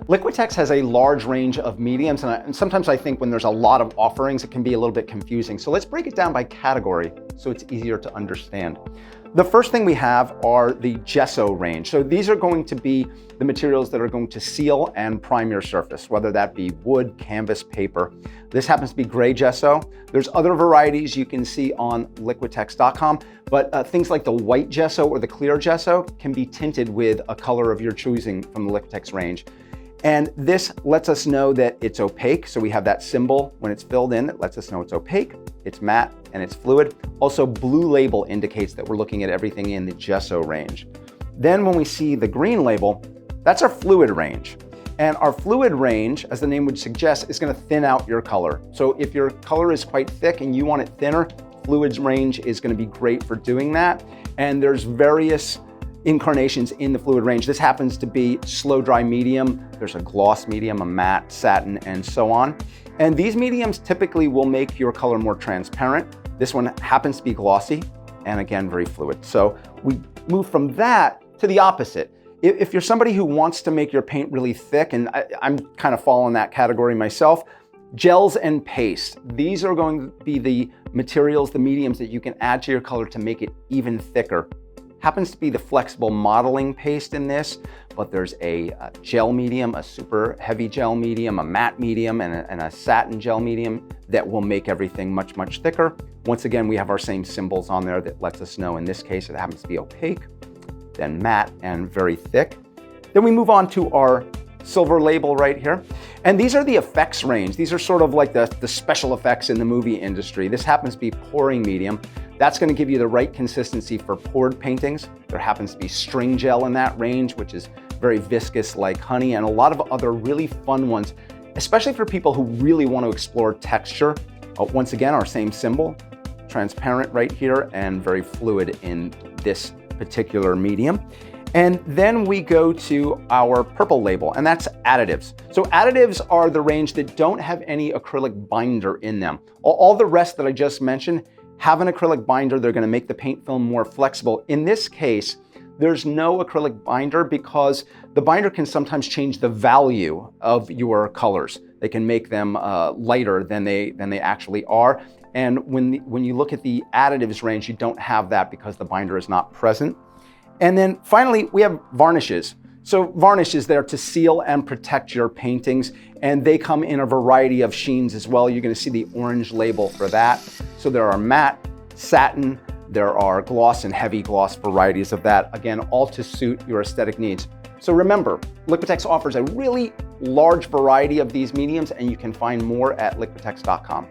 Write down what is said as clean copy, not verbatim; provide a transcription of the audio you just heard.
Liquitex has a large range of mediums, and sometimes I think when there's a lot of offerings, it can be a little bit confusing. So let's break it down by category so it's easier to understand. The first thing we have are the Gesso range. So these are going to be the materials that are going to seal and prime your surface, whether that be wood, canvas, paper. This happens to be gray Gesso. There's other varieties you can see on liquitex.com, but things like the white Gesso or the clear Gesso can be tinted with a color of your choosing from the Liquitex range. And this lets us know that it's opaque. So we have that symbol when it's filled in that lets us know it's opaque, it's matte, and it's fluid. Also, blue label indicates that we're looking at everything in the Gesso range. Then when we see the green label, that's our fluid range. And our fluid range, as the name would suggest, is gonna thin out your color. So if your color is quite thick and you want it thinner, fluids range is gonna be great for doing that. And there's various incarnations in the fluid range. This happens to be slow dry medium. There's a gloss medium, a matte, satin, and so on. And these mediums typically will make your color more transparent. This one happens to be glossy and again, very fluid. So we move from that to the opposite. If you're somebody who wants to make your paint really thick, and I'm kind of fall in that category myself, gels and paste. These are going to be the materials, the mediums that you can add to your color to make it even thicker. Happens to be the flexible modeling paste in this, but there's a gel medium, a super heavy gel medium, a matte medium, and a satin gel medium that will make everything much, much thicker. Once again, we have our same symbols on there that lets us know in this case it happens to be opaque, then matte and very thick. Then we move on to our silver label right here. And these are the effects range. These are sort of like the special effects in the movie industry. This happens to be pouring medium. That's going to give you the right consistency for poured paintings. There happens to be string gel in that range, which is very viscous like honey, and a lot of other really fun ones, especially for people who really want to explore texture. Once again, our same symbol, transparent right here and very fluid in this particular medium. And then we go to our purple label, and that's additives. So additives are the range that don't have any acrylic binder in them. All the rest that I just mentioned have an acrylic binder. They're gonna make the paint film more flexible. In this case, there's no acrylic binder because the binder can sometimes change the value of your colors. They can make them lighter than they actually are. And when you look at the additives range, you don't have that because the binder is not present. And then finally, we have varnishes. So varnish is there to seal and protect your paintings, and they come in a variety of sheens as well. You're gonna see the orange label for that. So there are matte, satin, there are gloss and heavy gloss varieties of that. Again, all to suit your aesthetic needs. So remember, Liquitex offers a really large variety of these mediums, and you can find more at liquitex.com.